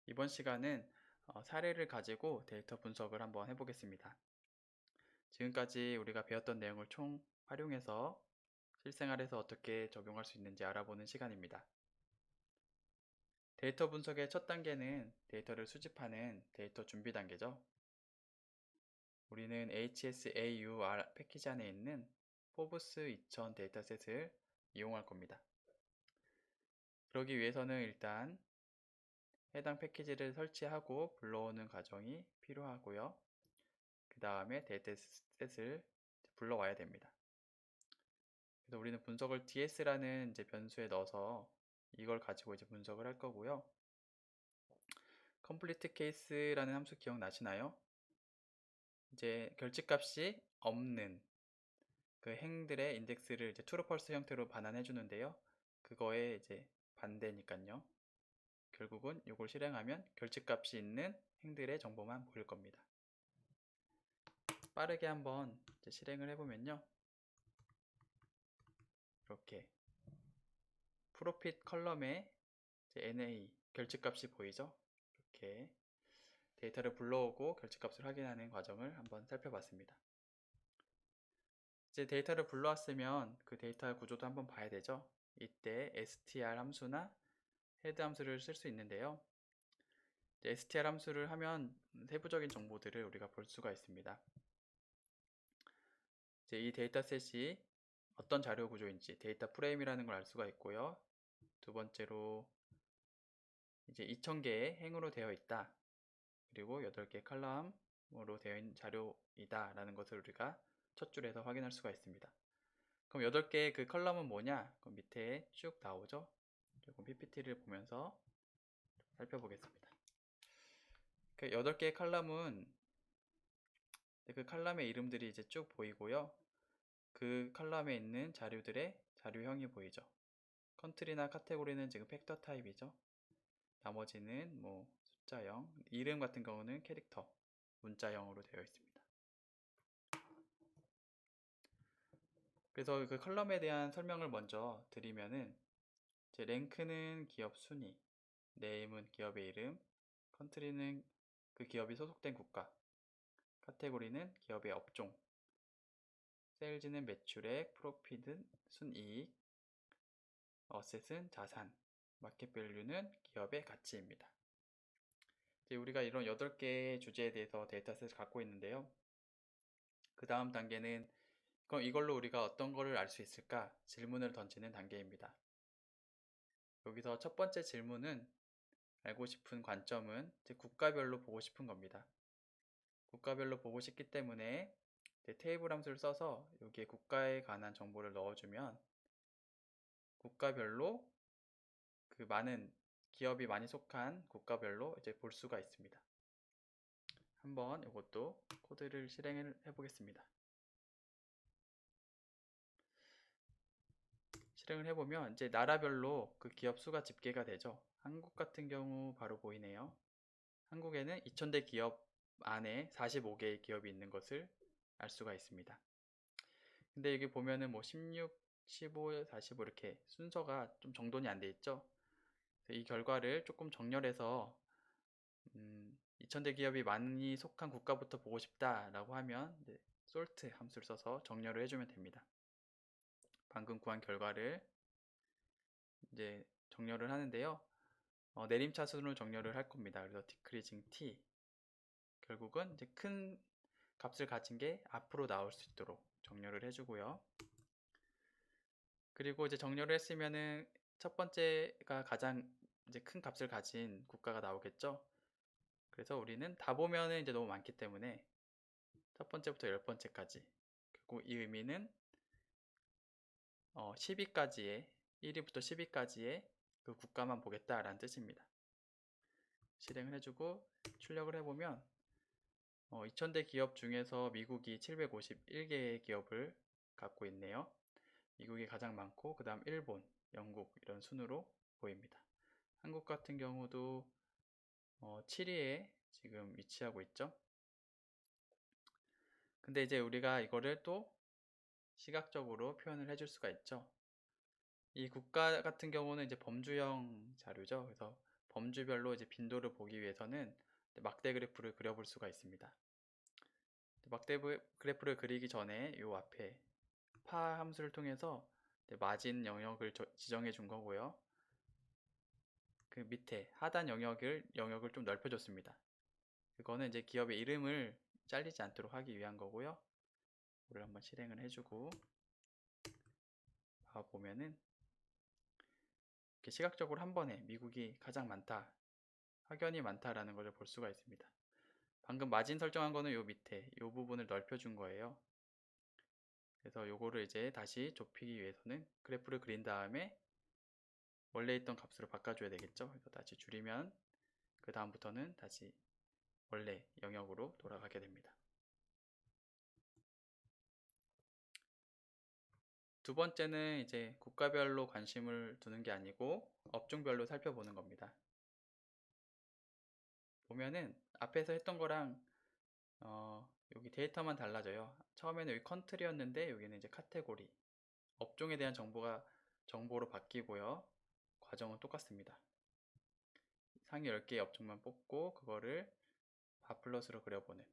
이번 시간은 사례를 가지고 데이터 분석을 한번 해보겠습니다. 지금까지 우리가 배웠던 내용을 총 활용해서 실생활에서 어떻게 적용할 수 있는지 알아보는 시간입니다. 데이터 분석의 첫 단계는 데이터를 수집하는 데이터 준비 단계죠. 우리는 HSAUR 패키지 안에 있는 포브스 2000 데이터셋을 이용할 겁니다. 그러기 위해서는 일단 해당 패키지를 설치하고 불러오는 과정이 필요하고요. 그 다음에 데이터셋을 불러와야 됩니다. 그래서 우리는 분석을 ds라는 이제 변수에 넣어서 이걸 가지고 이제 분석을 할 거고요. complete case라는 함수 기억나시나요? 이제 결집값이 없는 그 행들의 인덱스를 이제 true, false 형태로 반환해 주는데요. 그거에 이제 반대니까요. 결국은 이걸 실행하면 결집값이 있는 행들의 정보만 보일 겁니다. 빠르게 한번 이제 실행을 해보면요. 이렇게 프로핏 컬럼에 NA 결집값이 보이죠? 이렇게 데이터를 불러오고 결집값을 확인하는 과정을 한번 살펴봤습니다. 이제 데이터를 불러왔으면 그 데이터 구조도 한번 봐야 되죠. 이때 str 함수나 head 함수를 쓸 수 있는데요. str 함수를 하면 세부적인 정보들을 우리가 볼 수가 있습니다. 이제 이 데이터셋이 어떤 자료 구조인지 데이터 프레임이라는 걸 알 수가 있고요. 두 번째로 이제 2000개의 행으로 되어 있다. 그리고 8개 칼럼으로 되어 있는 자료이다 라는 것을 우리가 첫 줄에서 확인할 수가 있습니다. 그럼 8개의 그 컬럼은 뭐냐? 그럼 밑에 쭉 나오죠? 그리고 PPT를 보면서 살펴보겠습니다. 그 8개의 칼럼은 그 칼럼의 이름들이 이제 쭉 보이고요. 그 칼럼에 있는 자료들의 자료형이 보이죠. 컨트리나 카테고리는 지금 팩터 타입이죠. 나머지는 뭐 숫자형, 이름 같은 경우는 캐릭터, 문자형으로 되어 있습니다. 그래서 그 컬럼에 대한 설명을 먼저 드리면은 이제 랭크는 기업 순위, 네임은 기업의 이름, 컨트리는 그 기업이 소속된 국가, 카테고리는 기업의 업종, 세일즈는 매출액, 프로핏은 순이익, 어셋은 자산, 마켓밸류는 기업의 가치입니다. 이제 우리가 이런 8개의 주제에 대해서 데이터셋을 갖고 있는데요. 그 다음 단계는 그럼 이걸로 우리가 어떤 거를 알 수 있을까? 질문을 던지는 단계입니다. 여기서 첫 번째 질문은 알고 싶은 관점은 이제 국가별로 보고 싶은 겁니다. 국가별로 보고 싶기 때문에 테이블 함수를 써서 여기에 국가에 관한 정보를 넣어주면 국가별로 그 많은 기업이 많이 속한 국가별로 이제 볼 수가 있습니다. 한번 이것도 코드를 실행을 해보겠습니다. 실행을 해보면 이제 나라별로 그 기업 수가 집계가 되죠. 한국 같은 경우 바로 보이네요. 한국에는 2000대 기업 안에 45개의 기업이 있는 것을 알 수가 있습니다. 근데 여기 보면은 뭐 16, 15, 45 이렇게 순서가 좀 정돈이 안 돼 있죠. 이 결과를 조금 정렬해서 2000대 기업이 많이 속한 국가부터 보고 싶다라고 하면 sort 함수를 써서 정렬을 해주면 됩니다. 방금 구한 결과를 이제 정렬을 하는데요. 내림차순으로 정렬을 할 겁니다. 그래서 decreasing t 결국은 이제 큰 값을 가진 게 앞으로 나올 수 있도록 정렬을 해주고요. 그리고 이제 정렬을 했으면은 첫 번째가 가장 이제 큰 값을 가진 국가가 나오겠죠. 그래서 우리는 다 보면은 이제 너무 많기 때문에 첫 번째부터 10번째까지 그리고 이 의미는 10위까지의 1위부터 10위까지의 그 국가만 보겠다라는 뜻입니다. 실행을 해주고 출력을 해보면 2000대 기업 중에서 미국이 751개의 기업을 갖고 있네요. 미국이 가장 많고 그 다음 일본, 영국 이런 순으로 보입니다. 한국 같은 경우도 7위에 지금 위치하고 있죠. 근데 이제 우리가 이거를 또 시각적으로 표현을 해줄 수가 있죠. 이 국가 같은 경우는 이제 범주형 자료죠. 그래서 범주별로 이제 빈도를 보기 위해서는 막대 그래프를 그려볼 수가 있습니다. 막대 그래프를 그리기 전에 요 앞에 파 함수를 통해서 마진 영역을 지정해 준 거고요. 그 밑에 하단 영역을 좀 넓혀 줬습니다. 그거는 이제 기업의 이름을 잘리지 않도록 하기 위한 거고요. 이걸 한번 실행을 해주고 보면은 이렇게 시각적으로 한 번에 미국이 가장 많다, 확연히 많다라는 것을 볼 수가 있습니다. 방금 마진 설정한 거는 요 밑에 요 부분을 넓혀준 거예요. 그래서 요거를 이제 다시 좁히기 위해서는 그래프를 그린 다음에 원래 있던 값으로 바꿔줘야 되겠죠. 그래서 다시 줄이면 그 다음부터는 다시 원래 영역으로 돌아가게 됩니다. 두 번째는 이제 국가별로 관심을 두는 게 아니고 업종별로 살펴보는 겁니다. 보면은 앞에서 했던 거랑 여기 데이터만 달라져요. 처음에는 여기 컨트리였는데 여기는 이제 카테고리, 업종에 대한 정보로 바뀌고요. 과정은 똑같습니다. 상위 10개의 업종만 뽑고 그거를 바플러스로 그려보는,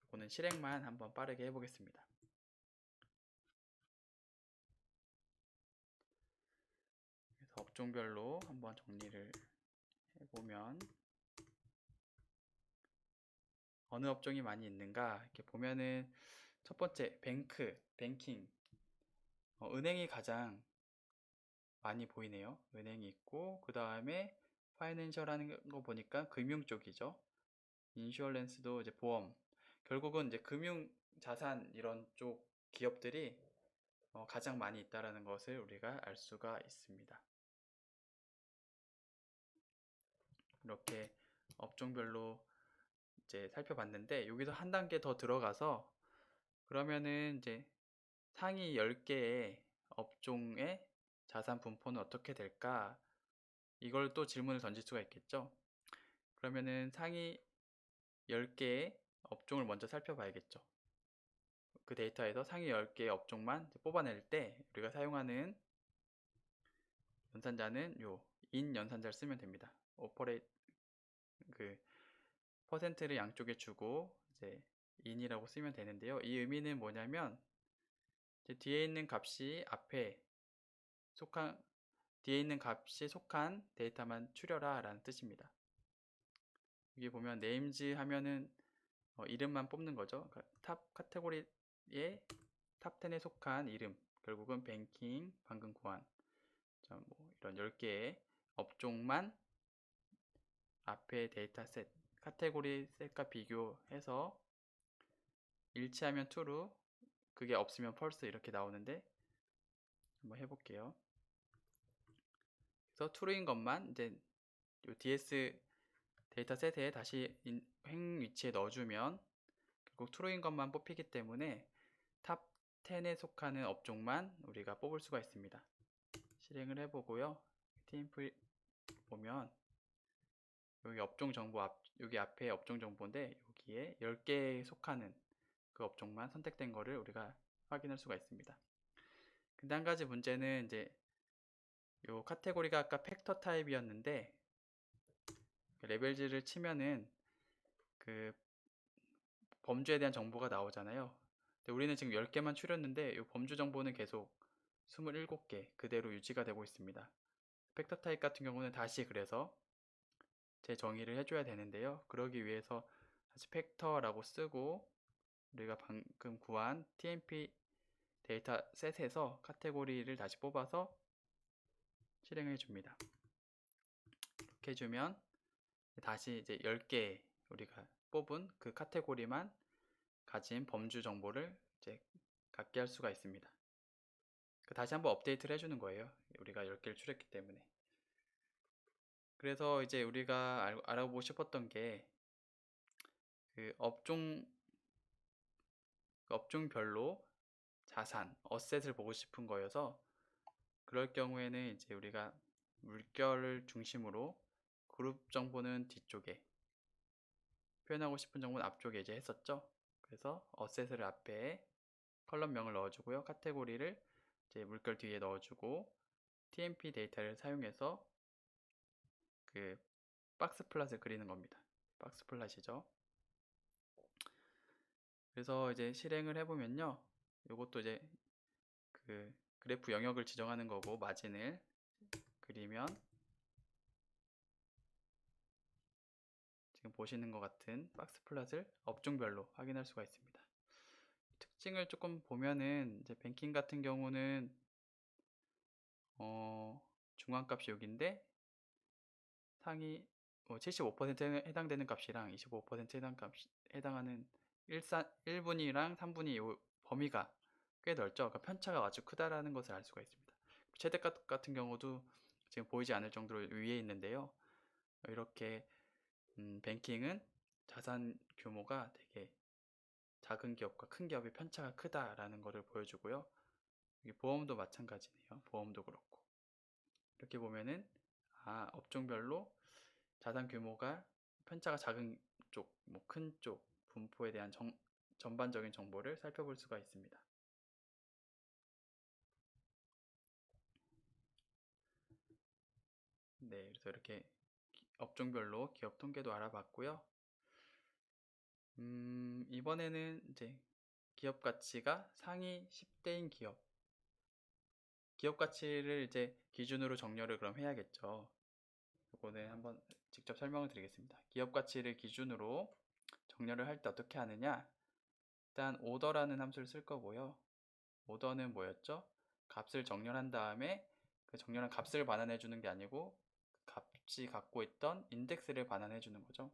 이거는 실행만 한번 빠르게 해보겠습니다. 그래서 업종별로 한번 정리를 해보면 어느 업종이 많이 있는가 이렇게 보면은 첫 번째 뱅킹, 은행이 가장 많이 보이네요. 은행이 있고 그 다음에 파이낸셜하는 거 보니까 금융 쪽이죠. 인슈어런스도 이제 보험, 결국은 이제 금융 자산 이런 쪽 기업들이 가장 많이 있다라는 것을 우리가 알 수가 있습니다. 이렇게 업종별로 이제 살펴봤는데 여기서 한 단계 더 들어가서 그러면은 이제 상위 10개의 업종의 자산 분포는 어떻게 될까? 이걸 또 질문을 던질 수가 있겠죠. 그러면은 상위 10개의 업종을 먼저 살펴봐야겠죠. 그 데이터에서 상위 10개의 업종만 뽑아낼 때 우리가 사용하는 연산자는 요 인 연산자를 쓰면 됩니다. 오퍼레이트 그 퍼센트를 양쪽에 주고 이제 인이라고 쓰면 되는데요. 이 의미는 뭐냐면 이제 뒤에 있는 값이 속한 데이터만 추려라 라는 뜻입니다. 여기 보면 네임즈 하면은 이름만 뽑는 거죠. 그러니까 탑 카테고리의 탑 10에 속한 이름, 결국은 뱅킹, 방금 구한 뭐 이런 10개의 업종만 앞에 데이터셋, 카테고리 셋과 비교해서 일치하면 true, 그게 없으면 false 이렇게 나오는데 한번 해볼게요. 그래서 true인 것만 이제 요 DS 데이터셋에 다시 행 위치에 넣어주면 결국 true인 것만 뽑히기 때문에 탑 10에 속하는 업종만 우리가 뽑을 수가 있습니다. 실행을 해보고요. TMP 보면 여기 업종 정보 여기 앞에 업종 정보인데 여기에 10개에 속하는 그 업종만 선택된 거를 우리가 확인할 수가 있습니다. 근데 한 가지 문제는 이제 요 카테고리가 아까 팩터 타입이었는데 레벨즈를 치면은 그 범주에 대한 정보가 나오잖아요. 근데 우리는 지금 10개만 추렸는데 이 범주 정보는 계속 27개 그대로 유지가 되고 있습니다. 팩터 타입 같은 경우는 다시 그래서 재정의를 해줘야 되는데요. 그러기 위해서 다시 팩터라고 쓰고 우리가 방금 구한 TMP 데이터 셋에서 카테고리를 다시 뽑아서 실행해 줍니다. 이렇게 해주면 다시 이제 10개 우리가 뽑은 그 카테고리만 가진 범주 정보를 이제 갖게 할 수가 있습니다. 다시 한번 업데이트를 해주는 거예요. 우리가 10개를 추렸기 때문에. 그래서 이제 우리가 알아보고 싶었던 게 그 업종별로 자산, 어셋을 보고 싶은 거여서 그럴 경우에는 이제 우리가 물결을 중심으로 그룹 정보는 뒤쪽에 표현하고 싶은 정보는 앞쪽에 이제 했었죠. 그래서 어셋을 앞에 컬럼명을 넣어주고요. 카테고리를 이제 물결 뒤에 넣어주고 TMP 데이터를 사용해서 그 박스 플랫을 그리는 겁니다. 박스 플랫이죠. 그래서 이제 실행을 해보면요. 이것도 이제 그 그래프 영역을 지정하는 거고, 마진을 그리면 지금 보시는 것 같은 박스 플랫을 업종별로 확인할 수가 있습니다. 특징을 조금 보면은 이제 뱅킹 같은 경우는 중앙값이 여기인데 상위 75%에 해당되는 값이랑 25% 해당하는 1분위랑 3분위 요 범위가 꽤 넓죠. 그러니까 편차가 아주 크다라는 것을 알 수가 있습니다. 최대값 같은 경우도 지금 보이지 않을 정도로 위에 있는데요. 이렇게 뱅킹은 자산 규모가 되게 작은 기업과 큰 기업의 편차가 크다라는 것을 보여주고요. 보험도 마찬가지네요. 보험도 그렇고. 이렇게 보면은 업종별로 자산 규모가 편차가 작은 쪽, 뭐 큰 쪽 분포에 대한 전반적인 정보를 살펴볼 수가 있습니다. 네, 그래서 이렇게 업종별로 기업 통계도 알아봤고요. 이번에는 이제 기업 가치가 상위 10대인 기업 가치를 이제 기준으로 정렬을 그럼 해야겠죠. 이거는 한번 직접 설명을 드리겠습니다. 기업 가치를 기준으로 정렬을 할 때 어떻게 하느냐? 일단 오더라는 함수를 쓸 거고요. 오더는 뭐였죠? 값을 정렬한 다음에 그 정렬한 값을 반환해 주는 게 아니고 값이 갖고 있던 인덱스를 반환해 주는 거죠.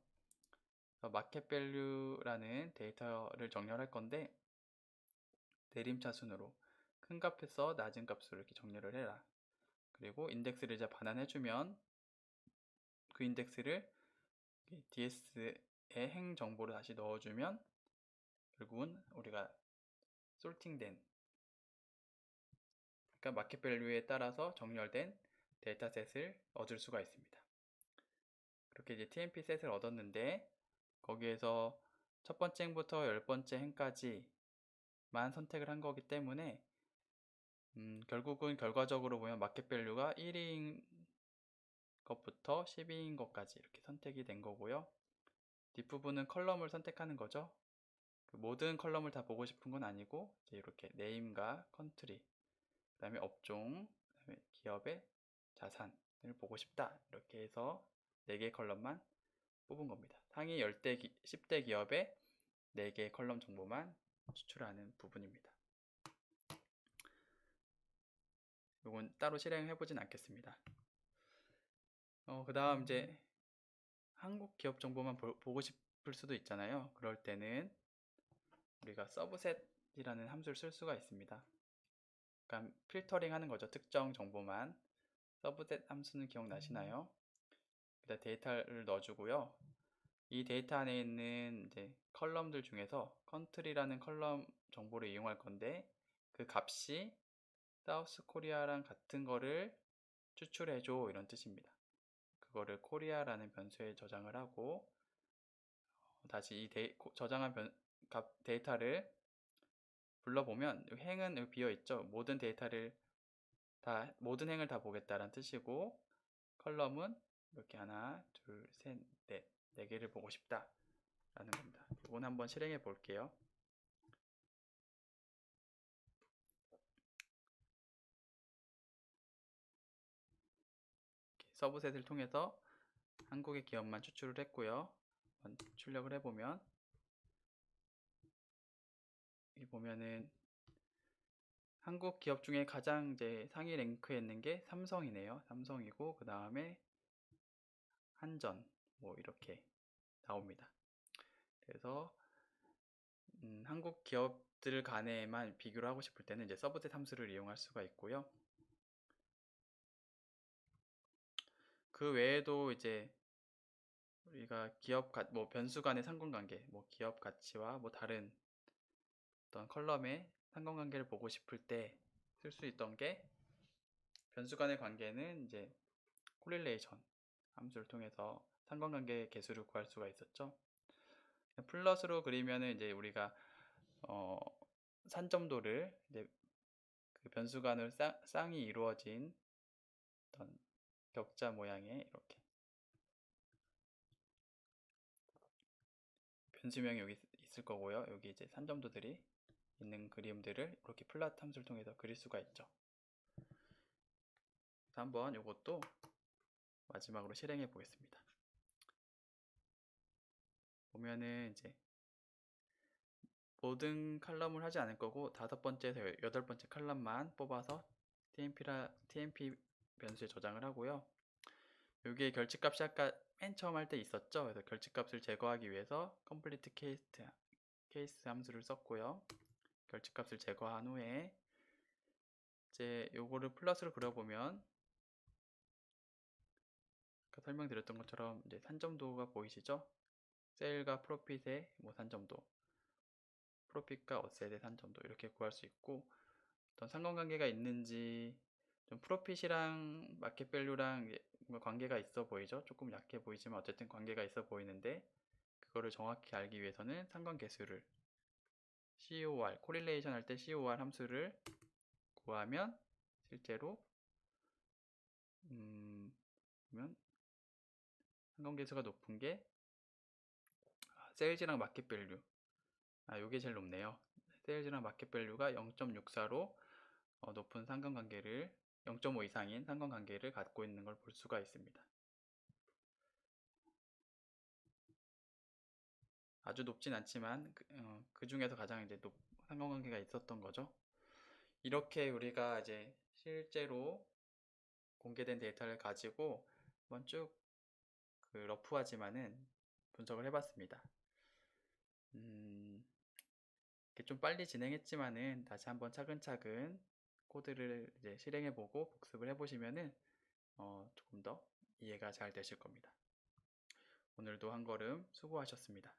마켓 밸류라는 데이터를 정렬할 건데, 내림차 순으로 큰 값에서 낮은 값으로 이렇게 정렬을 해라. 그리고 인덱스를 이제 반환해 주면 그 인덱스를 DS의 행 정보를 다시 넣어주면 결국은 우리가 솔팅된, 그러니까 마켓 밸류에 따라서 정렬된 데이터셋을 얻을 수가 있습니다. 그렇게 이제 TMP 셋을 얻었는데, 거기에서 첫 번째 행부터 10번째 행까지만 선택을 한 거기 때문에 결국은 결과적으로 보면 마켓 밸류가 1위인 것부터 10위인 것까지 이렇게 선택이 된 거고요. 뒷부분은 컬럼을 선택하는 거죠. 모든 컬럼을 다 보고 싶은 건 아니고 이제 이렇게 네임과 컨트리, 그 다음에 업종, 그 다음에 기업의 자산을 보고 싶다, 이렇게 해서 4개의 컬럼만 뽑은 겁니다. 상위 10대 기업의 4개의 컬럼 정보만 추출하는 부분입니다. 이건 따로 실행해 보진 않겠습니다. 그 다음 이제 한국 기업 정보만 보고 싶을 수도 있잖아요. 그럴 때는 우리가 서브셋이라는 함수를 쓸 수가 있습니다. 그러니까 필터링 하는 거죠. 특정 정보만. 서브셋 함수는 기억나시나요? 일단 데이터를 넣어주고요. 이 데이터 안에 있는 이제 컬럼들 중에서 컨트리라는 컬럼 정보를 이용할 건데, 그 값이 사우스 코리아랑 같은 거를 추출해줘, 이런 뜻입니다. 그거를 코리아라는 변수에 저장을 하고, 다시 이 저장한 데이터를 불러보면 행은 여기 비어있죠. 모든 행을 다 보겠다라는 뜻이고, 컬럼은 이렇게 하나, 둘, 셋, 넷, 4개를 보고 싶다 라는 겁니다. 이건 한번 실행해 볼게요. 서브셋을 통해서 한국의 기업만 추출을 했고요. 한번 출력을 해보면, 여기 보면은 한국 기업 중에 가장 이제 상위 랭크에 있는 게 삼성이네요. 삼성이고, 그 다음에 한전, 뭐 이렇게 나옵니다. 그래서 한국 기업들 간에만 비교를 하고 싶을 때는 이제 서브셋 함수를 이용할 수가 있고요. 그 외에도 이제 우리가 뭐 변수 간의 상관관계, 뭐 기업 가치와 뭐 다른 어떤 컬럼의 상관관계를 보고 싶을 때 쓸 수 있던 게, 변수 간의 관계는 이제 correlation 함수를 통해서 상관관계 개수를 구할 수가 있었죠. 플러스로 그리면은 이제 우리가 산점도를 이제 그 변수 간을 쌍이 이루어진 어떤 격자 모양의 이렇게 변수명이 여기 있을 거고요. 여기 이제 산점도들이 있는 그림들을 이렇게 플롯 함수를 통해서 그릴 수가 있죠. 그래서 한번 이것도 마지막으로 실행해 보겠습니다. 보면은 이제 모든 칼럼을 하지 않을 거고 5번째에서 8번째 칼럼만 뽑아서 TMP 변수에 저장을 하고요. 여기에 결집값이 아까 맨 처음 할 때 있었죠. 그래서 결집값을 제거하기 위해서 complete case 함수를 썼고요. 결집값을 제거한 후에 이제 요거를 플러스로 그려보면 아까 설명드렸던 것처럼 이제 산점도가 보이시죠? 셀과 프로핏의 뭐 산점도, 프로핏과 어셋의 산점도 이렇게 구할 수 있고, 어떤 상관관계가 있는지, 좀 프로핏이랑 마켓 밸류랑 뭔가 관계가 있어 보이죠? 조금 약해 보이지만 어쨌든 관계가 있어 보이는데, 그거를 정확히 알기 위해서는 상관계수를 COR, 코릴레이션 할 때 COR 함수를 구하면 실제로 보면 상관계수가 높은 게 세일즈랑 마켓 밸류, 요게 제일 높네요. 세일즈랑 마켓 밸류가 0.64로 높은 상관관계를 0.5 이상인 상관관계를 갖고 있는 걸 볼 수가 있습니다. 아주 높진 않지만 그 중에서 가장 이제 상관관계가 있었던 거죠. 이렇게 우리가 이제 실제로 공개된 데이터를 가지고 한번 쭉 러프하지만은 분석을 해봤습니다. 이렇게 좀 빨리 진행했지만은 다시 한번 차근차근 코드를 이제 실행해보고 복습을 해보시면은 조금 더 이해가 잘 되실 겁니다. 오늘도 한 걸음 수고하셨습니다.